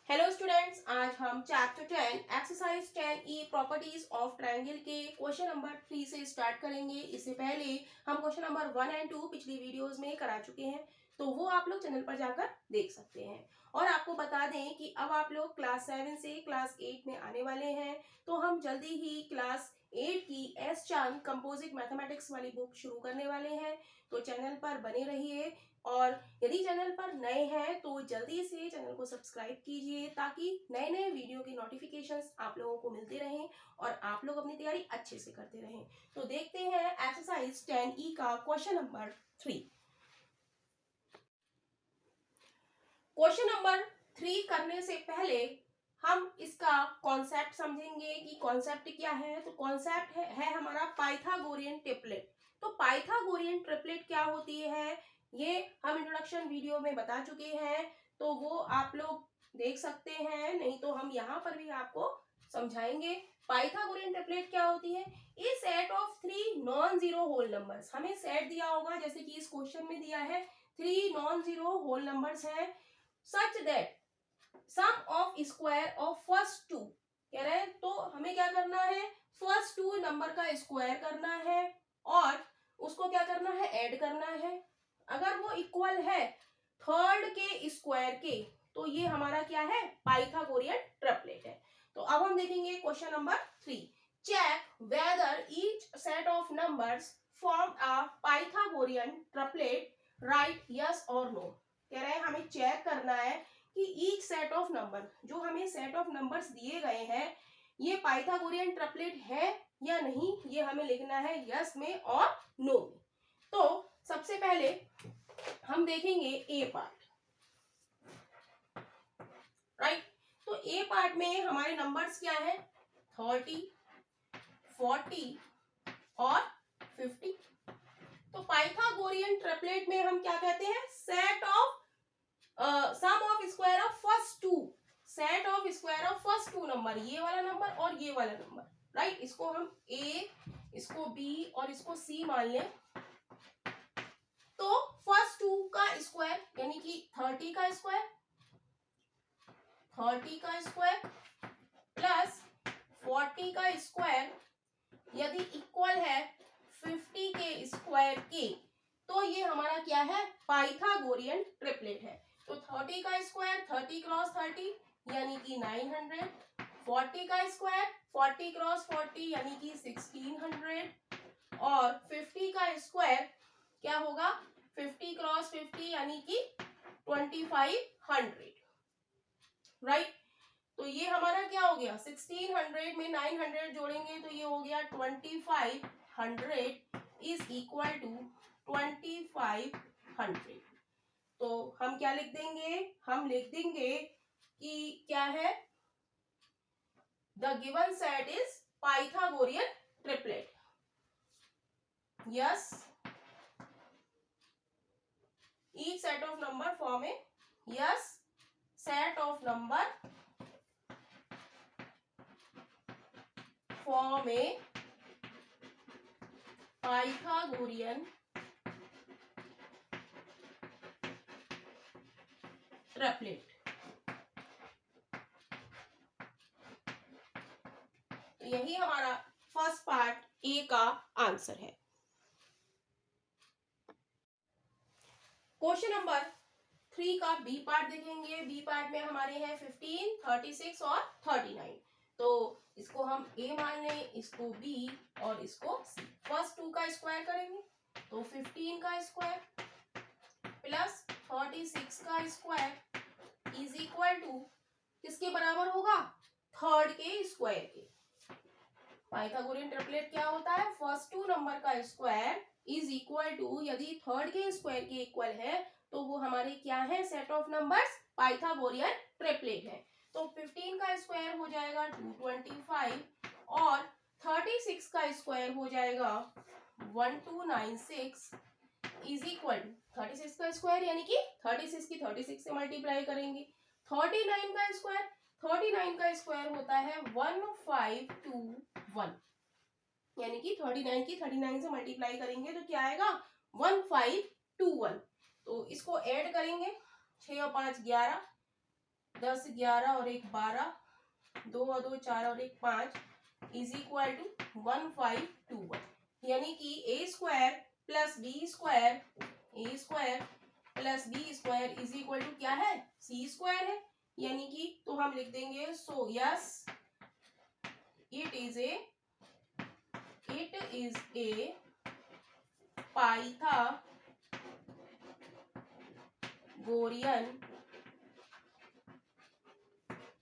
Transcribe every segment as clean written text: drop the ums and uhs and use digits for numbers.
Hello students, आज हम chapter 10 exercise 10 properties of triangle के क्वेश्चन नंबर 3 से स्टार्ट करेंगे। इससे पहले हम क्वेश्चन नंबर 1 एंड 2 पिछली वीडियोस में करा चुके हैं, तो वो आप लोग चैनल पर जाकर देख सकते हैं। और आपको बता दें कि अब आप लोग क्लास 7 से क्लास 8 में आने वाले हैं, तो हम जल्दी ही क्लास 8 की एस चांद कंपोजिट मैथमेटिक्स वाली बुक शुरू करने वाले हैं। तो चैनल पर बने रहिए, और यदि चैनल पर नए हैं तो जल्दी से चैनल को सब्सक्राइब कीजिए ताकि नए नए वीडियो की नोटिफिकेशंस आप लोगों को मिलते रहें और आप लोग अपनी तैयारी अच्छे से करते रहें। तो देखते हैं एक्सरसाइज 10E का क्वेश्चन नंबर 3। क्वेश्चन नंबर 3 करने से पहले हम इसका कॉन्सेप्ट समझेंगे कि कॉन्सेप्ट क्या है। तो कॉन्सेप्ट है हमारा पाइथागोरियन ट्रिपलेट। तो पाइथागोरियन ट्रिपलेट क्या होती है ये हम इंट्रोडक्शन वीडियो में बता चुके हैं, तो वो आप लोग देख सकते हैं, नहीं तो हम यहाँ पर भी आपको समझाएंगे। पाइथागोरियन ट्रिपलेट क्या होती है? A set of 3 non zero whole numbers. हमें सेट दिया होगा, जैसे कि इस क्वेश्चन में दिया है 3 नॉन जीरो होल नंबर्स है, such that sum of square of first two. कह रहे हैं तो हमें क्या करना है, फर्स्ट टू नंबर का स्क्वायर करना है और उसको क्या करना है, ऐड करना है। अगर वो इक्वल है थर्ड के स्क्वायर के, तो ये हमारा क्या है, पाइथागोरियन ट्रिपलेट है। तो अब हम देखेंगे question number 3। Check whether each set of numbers form a Pythagorean triplet, right yes और नो। कह रहे हैं हमें चेक करना है कि ईच सेट ऑफ नंबर, जो हमें सेट ऑफ नंबर्स दिए गए हैं, ये पाइथागोरियन ट्रिपलेट है या नहीं, ये हमें लिखना है यस में और नो में। तो सबसे पहले हम देखेंगे ए पार्ट, राइट। तो ए पार्ट में हमारे नंबर्स क्या है, 30, 40 और 50। तो पाइथागोरियन ट्रिपलेट में हम क्या कहते हैं, set of sum of square of first two, set of square of first two number, ये वाला नंबर और ये वाला नंबर, राइट। इसको हम ए, इसको बी और इसको सी मान लें। तो फर्स्ट टू का स्क्वायर यानी कि 30 का स्क्वायर, 30 का स्क्वायर प्लस 40 का स्क्वायर यदि इक्वल है 50 के स्क्वायर के, तो ये हमारा क्या है, पाइथागोरियन ट्रिपलेट है। तो 30 का स्क्वायर 30 क्रॉस 30 यानी कि 900, 40 का स्क्वायर 40 क्रॉस 40 यानी कि 1600 और 50 का स्क्वायर क्या होगा, 50 क्रॉस 50 यानी कि 2500, राइट। तो ये हमारा क्या हो गया, 1600 में 900 जोड़ेंगे तो ये हो गया 2500 इज इक्वल टू 2500। तो हम क्या लिख देंगे, हम लिख देंगे कि क्या है, the given set is Pythagorean triplet. Yes, each set of number form a, yes, set of number form a Pythagorean triplet. तो यही हमारा फर्स्ट पार्ट ए का आंसर है। क्वेश्चन नंबर 3 का बी पार्ट देखेंगे। बी पार्ट में हमारे हैं 15, 36 और 39। तो इसको हम ए मान लें, इसको बी और इसको सी। फर्स्ट टू का स्क्वायर करेंगे तो 15 का स्क्वायर प्लस 36 का स्क्वायर इज इक्वल टू किसके बराबर होगा, थर्ड के स्क्वायर के। पाइथागोरियन ट्रिपलेट क्या होता है, फर्स्ट टू नंबर का स्क्वायर इज इक्वल टू, यदि थर्ड के स्क्वायर के इक्वल है तो वो हमारे क्या है, set of numbers Pythagorean triplet है। तो 15 का स्क्वायर हो जाएगा 225 और 36 का स्क्वायर हो जाएगा 1296 इज इक्वल टू 36 का स्क्वायर यानी कि 36 की 36 से मल्टीप्लाई करेंगे। 39 का स्क्वायर, 39 का स्क्वायर होता है 1521 यानी कि 39 की 39 से मल्टीप्लाई करेंगे तो क्या आएगा, 1521। तो इसको ऐड करेंगे, 6 और 5 11, 10 11 और 1 12, 2 और 2 4 और 1 5 इज इक्वल टू 1521, यानी कि A square plus B square, A square plus B square is equal to क्या है, सी स्क्वायर है। यानी कि तो हम लिख देंगे so yes it is a Pythagorean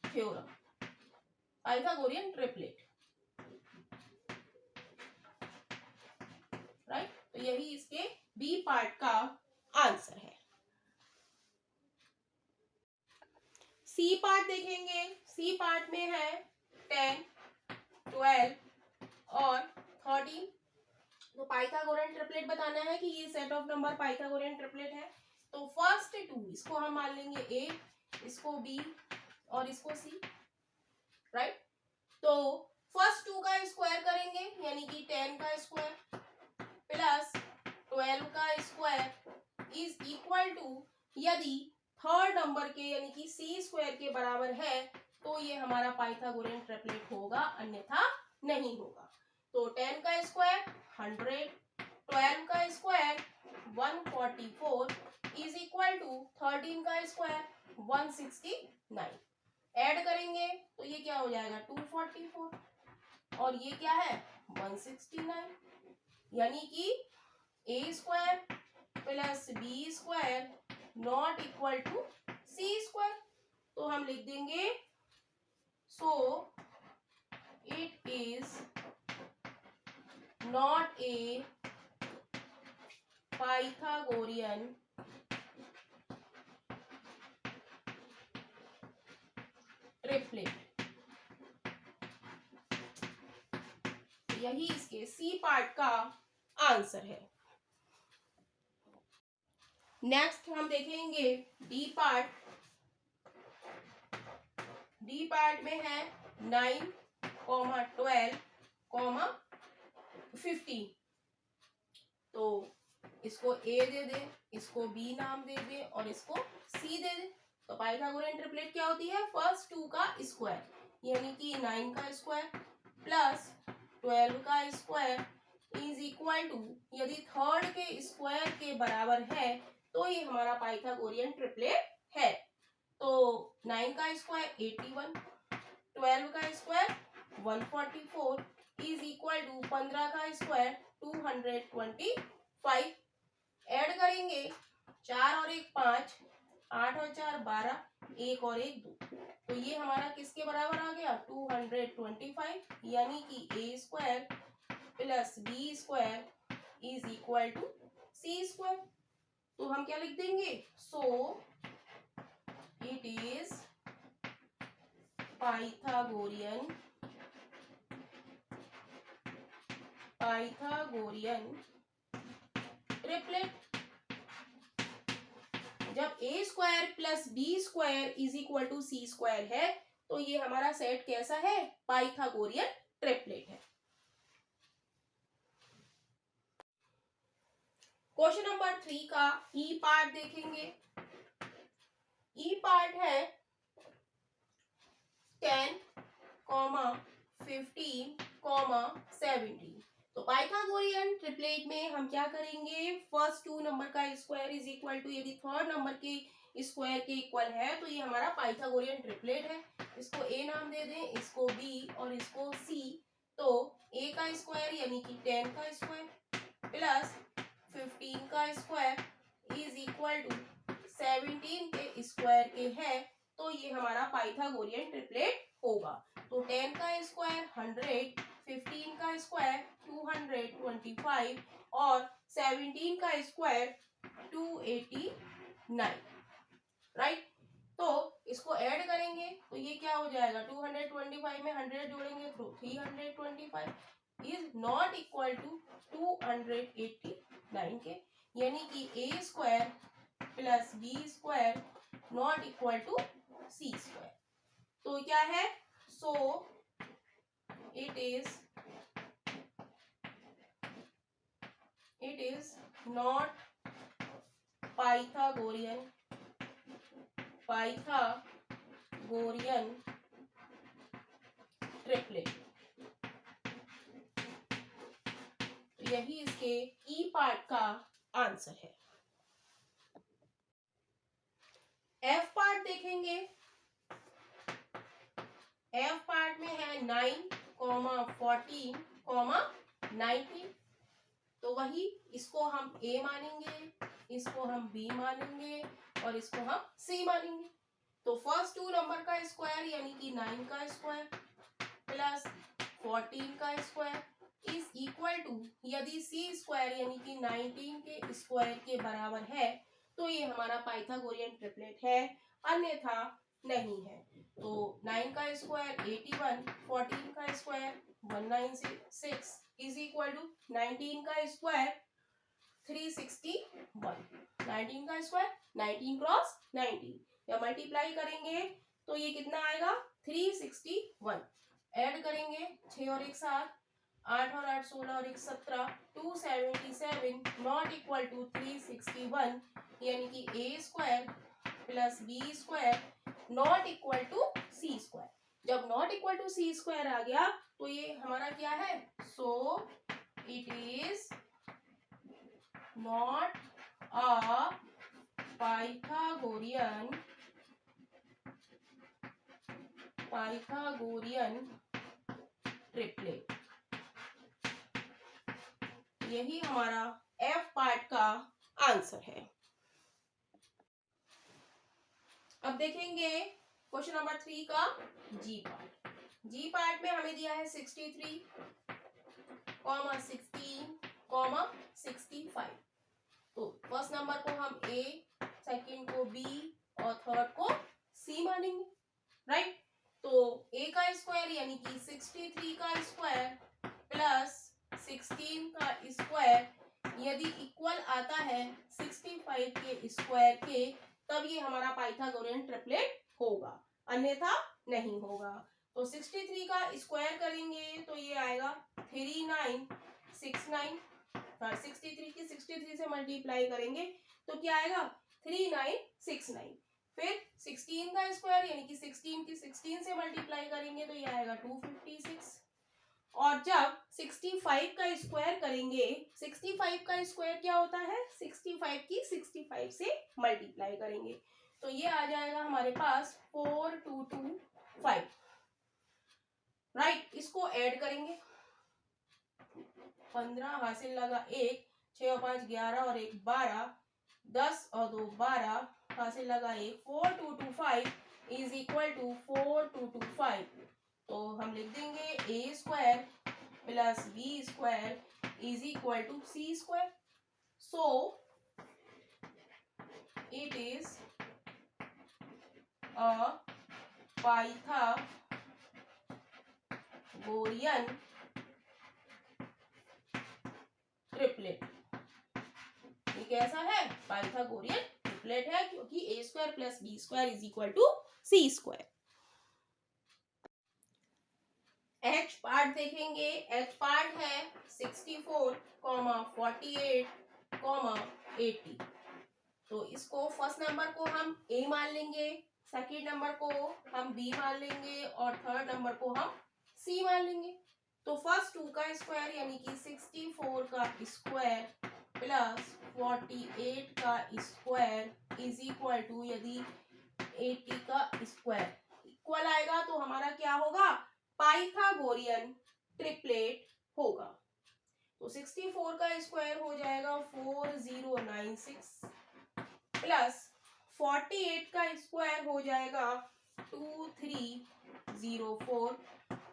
theorem, Pythagorean triplet, right. तो यही इसके बी पार्ट का आंसर है। सी पार्ट देखेंगे, सी पार्ट में है 10, 12 और 13। तो पाइथागोरियन ट्रिपलेट बताना है कि ये set of number Pythagorean triplet है। तो फर्स्ट टू इसको हम मान लेंगे ए, इसको बी और इसको सी, राइट। तो फर्स्ट टू का स्क्वायर करेंगे, यानी कि 10 का स्क्वायर प्लस 12 का स्क्वायर इज इक्वल टू, यदि थर्ड नंबर के यानी कि सी स्क्वायर के बराबर है तो ये हमारा पाइथागोरियन ट्रिपलेट होगा, अन्यथा नहीं होगा। तो 10 का स्क्वायर 100, 12 का स्क्वायर 144 इज इक्वल टू 13 का स्क्वायर 169। ऐड करेंगे तो ये क्या हो जाएगा 244 और ये क्या है 169, यानी कि A square plus B square not equal to C square. तो हम लिख देंगे so it is not a Pythagorean triplet. यही इसके सी पार्ट का आंसर है। नेक्स्ट हम देखेंगे डी पार्ट। डी पार्ट में है 9, 12, 15। तो इसको ए दे दे, इसको बी नाम दे दे और इसको सी दे दे। तो पाइथागोरियन ट्रिपलेट क्या होती है, फर्स्ट टू का स्क्वायर, यानी कि 9 का स्क्वायर प्लस 12 का स्क्वायर इज इक्वल टू, यदि थर्ड के स्क्वायर के बराबर है तो ये हमारा पाइथागोरियन ट्रिपलेट है। तो 9 का स्क्वायर 81, 12 का स्क्वायर 144 इज इक्वल टू 15 का स्क्वायर 225। ऐड करेंगे 4 और 1 5, 8 और 4 12, 1 और 1 2। तो ये हमारा किसके बराबर आ गया 225, यानी कि A square plus B square is equal to C square. तो हम क्या लिख देंगे, so it is Pythagorean triplet. जब A square plus B square is equal to C square है तो ये हमारा सेट कैसा है, पाइथागोरियन ट्रिपलेट है। क्वेश्चन नंबर 3 का ई पार्ट देखेंगे। ई पार्ट है 10, 15, 17। तो पाइथागोरियन ट्रिपलेट में हम क्या करेंगे, फर्स्ट टू नंबर का स्क्वायर इज इक्वल टू, यदि थर्ड नंबर के स्क्वायर के इक्वल है तो ये हमारा पाइथागोरियन ट्रिपलेट है। इसको ए नाम दे दें, इसको बी और इसको सी। तो ए का स्क्वायर यानी कि 10 का स्क्वायर प्लस 15 का स्क्वायर इज इक्वल टू 17 के स्क्वायर के है, तो ये हमारा पाइथागोरियन ट्रिपलेट होगा। तो 10 का स्क्वायर 100, 15 का स्क्वायर 225 और 17 का स्क्वायर 289, राइट। तो इसको ऐड करेंगे तो ये क्या हो जाएगा, 225 में 100 जोड़ेंगे तो 325 इज नॉट इक्वल टू 289 के, यानी कि A square plus B square not equal to C square. तो क्या है, so it is not Pythagorean Pythagorean triplet. तो यही इसके ई पार्ट का आंसर है। एफ पार्ट देखेंगे। एफ पार्ट में है 9, 14, 19। तो वही इसको हम ए मानेंगे, इसको हम बी मानेंगे और इसको हम सी मानेंगे। तो फर्स्ट 2 नंबर का स्क्वायर यानी कि 9 का स्क्वायर प्लस 14 का स्क्वायर इज इक्वल टू, यदि सी स्क्वायर यानी कि 19 के स्क्वायर के बराबर है तो ये हमारा पाइथागोरियन ट्रिपलेट है, अन्यथा नहीं है। तो 9 का स्क्वायर 81, 14 का स्क्वायर 196 इज इक्वल टू 19 का स्क्वायर 361। 19 का स्क्वायर 19 क्रॉस 19, या मल्टीप्लाई करेंगे तो ये कितना आएगा 361। ऐड करेंगे 6 और 1 7, 8 और 8 16 और 1 17, 277 नॉट इक्वल टू 361, यानी कि A square plus B square not equal to C square. जब not equal to C square आ गया तो ये हमारा क्या है, so it is not a Pythagorean triplet. यही हमारा एफ पार्ट का आंसर है। अब देखेंगे क्वेश्चन नंबर 3 का जी पार्ट। जी पार्ट में हमें दिया है 63, 16, 65। तो फर्स्ट नंबर को हम ए, सेकंड को बी और थर्ड को सी मानेंगे, राइट। तो ए का स्क्वायर यानी कि 63 का स्क्वायर प्लस 16 का स्क्वायर यदि इक्वल आता है 65 के स्क्वायर के, तब ये हमारा पाइथागोरियन ट्रिपलेट होगा, अन्यथा नहीं होगा। तो 63 का स्क्वायर करेंगे तो ये आएगा 3969, 63 की 63 से मल्टीप्लाई करेंगे तो क्या आएगा 3969। फिर 16 का स्क्वायर यानी कि 16 की 16 से मल्टीप्लाई करेंगे तो ये आएगा 256। और जब 65 का स्क्वायर करेंगे, 65 का स्क्वायर क्या होता है, 65 की 65 से मल्टीप्लाई करेंगे तो ये आ जाएगा हमारे पास 4225, राइट। इसको ऐड करेंगे, 15 हासिल लगा 1, 6 और 5 11 और 1 12, 10 और 2 12 हासिल लगा 1, 4225 इज इक्वल टू 4225। तो हम लिख देंगे A square plus B square is equal to C square. So it is a Pythagorean triplet. ये कैसा है, पाइथागोरियन ट्रिपलेट है, क्योंकि A square plus B square is equal to C square. H part देखेंगे। एच पार्ट है 64, 48, 80। तो इसको first number को हम ए मान लेंगे, सेकेंड नंबर को हम बी मान लेंगे और थर्ड नंबर को हम सी मान लेंगे। तो फर्स्ट 2 का स्क्वायर यानी कि 64 का स्क्वायर प्लस 48 का स्क्वायर इज इक्वल टू, यदि 80 का स्क्वायर इक्वल आएगा तो हमारा क्या होगा, पाइथागोरियन ट्रिपलेट होगा। तो 64 का स्क्वायर हो जाएगा 4096 प्लस 48 का स्क्वायर हो जाएगा 2304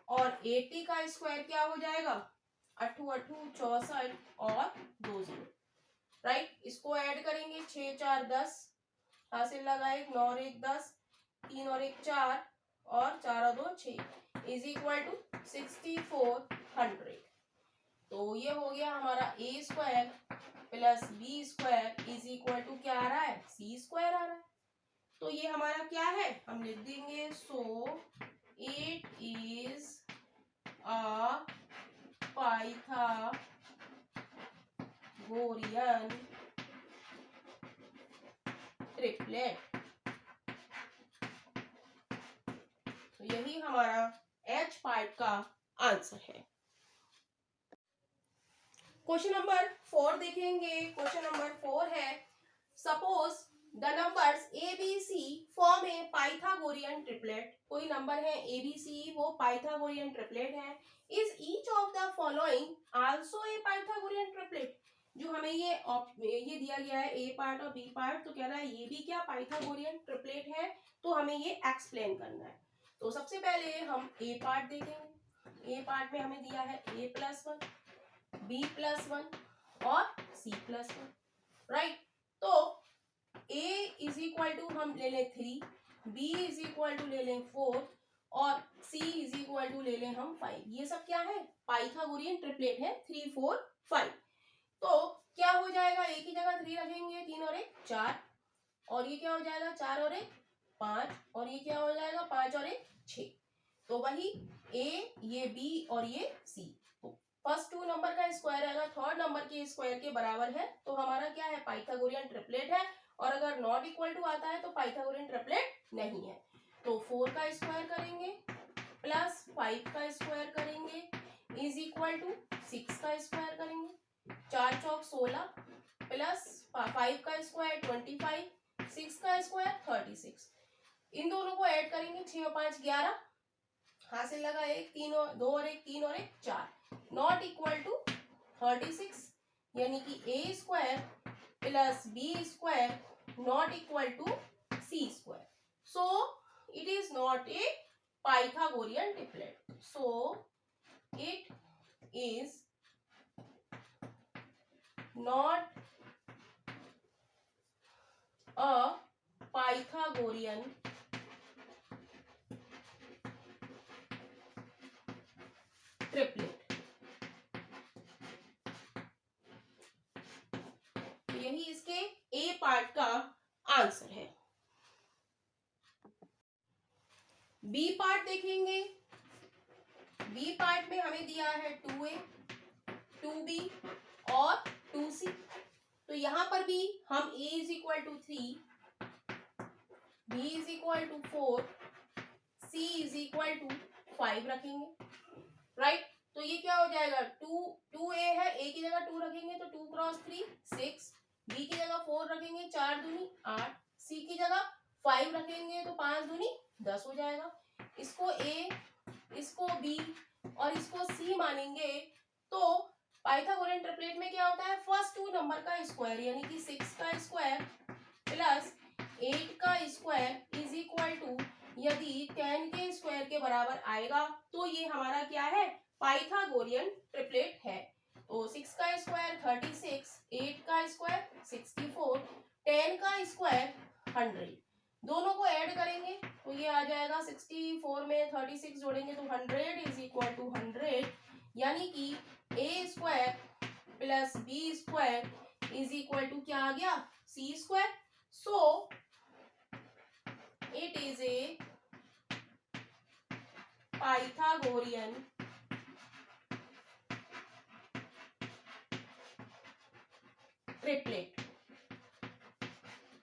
और 80 का स्क्वायर क्या हो जाएगा 8 8 64 और 2 0, राइट। इसको ऐड करेंगे 6 4 10 हासिल लगा 1, 9 और 1 10, 3 और 1 4 और 4 और 2 6 इज इक्वल टू 6400। तो ये हो गया हमारा A square plus B square is equal to क्या आ रहा है, सी स्क्वायर आ रहा है। तो ये हमारा क्या है, हम लिख देंगे so it is a Pythagorean triplet. ये हमारा H पार्ट का आंसर है। क्वेश्चन नंबर 4 देखेंगे। क्वेश्चन नंबर 4 है, suppose the numbers a b c form a Pythagorean triplet. कोई नंबर है ए बी सी, वो पाइथागोरियन ट्रिपलेट है। Is each of the following also a Pythagorean triplet. जो हमें ये दिया गया है ए पार्ट और बी पार्ट, तो कह रहा है ये भी क्या पाइथागोरियन ट्रिपलेट है, तो हमें ये एक्सप्लेन करना है। तो सबसे पहले हम ए पार्ट देखेंगे। ए पार्ट में हमें दिया है a+1, b+1 और c+1, राइट। तो a इज इक्वल टू हम ले लें 3, b इज इक्वल टू ले लें 4 और c इज इक्वल टू ले लें हम 5। ये सब क्या है? पाइथागोरियन ट्रिपलेट है, 3 4 5। तो क्या हो जाएगा, a की जगह 3 रखेंगे, 3 और 1 4, और ये क्या हो जाएगा 4 और 1 5, और ये क्या हो जाएगा 5 और 1 6। तो वही a, ये b और ये c। फर्स्ट 2 नंबर का स्क्वायर आएगा थर्ड नंबर के स्क्वायर के बराबर है, तो हमारा क्या है पाइथागोरियन ट्रिपलेट है। और अगर नॉट इक्वल टू आता है तो पाइथागोरियन ट्रिपलेट नहीं है। तो 4 का स्क्वायर करेंगे प्लस 5 का स्क्वायर करेंगे इज इक्वल टू 6 का स्क्वायर करेंगे, 4 चौक 16 प्लस 5 का स्क्वायर 25, 6 का स्क्वायर 36। इन दोनों को ऐड करेंगे, 6 और 5 11, हासिल लगा 1 3 और 2 और 1 3 और 1 4, नॉट इक्वल टू 36, यानी कि a square plus b square not equal to c square. So it is not a Pythagorean triplet. So it is not a Pythagorean triplet. यही इसके ए पार्ट का आंसर है। बी पार्ट देखेंगे। B part में हमें दिया है 2a, 2b और 2c। तो यहां पर भी हम a is equal to 3, b is equal to 4, c is equal to 5 रखेंगे, राइट। तो ये क्या हो जाएगा 2a है, a की जगह 2 रखेंगे तो 2 क्रॉस 3 6, b की जगह 4 रखेंगे 4 दूनी 8, c की जगह 5 रखेंगे तो 5 दूनी 10 हो जाएगा। इसको a, इसको b और इसको c मानेंगे तो पाइथागोरियन ट्रिपलेट में क्या होता है, फर्स्ट 2 नंबर का स्क्वायर यानी कि 6 का स्क्वायर प्लस 8 का स्क्वायर इज इक्वल टू, यदि 10 के स्क्वायर के बराबर आएगा तो ये हमारा क्या है पाइथागोरियन ट्रिपलेट है। तो 6 का स्क्वायर 36, 8 का स्क्वायर 64, 10 का स्क्वायर 100। दोनों को ऐड करेंगे तो ये आ जाएगा 64 में 36 जोड़ेंगे तो 100 इज इक्वल टू 100, यानी कि a square plus b square is equal to क्या आ गया c square. So it is a Pythagorean triplet.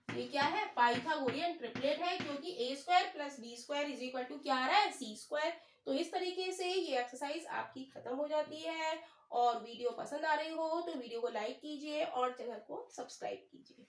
ये क्या है पाइथागोरियन ट्रिपलेट है, क्योंकि a square plus b square is equal to क्या आ रहा है c स्क्वायर। तो इस तरीके से ये एक्सरसाइज आपकी खत्म हो जाती है। और वीडियो पसंद आ रही हो तो वीडियो को लाइक कीजिए और चैनल को सब्सक्राइब कीजिए।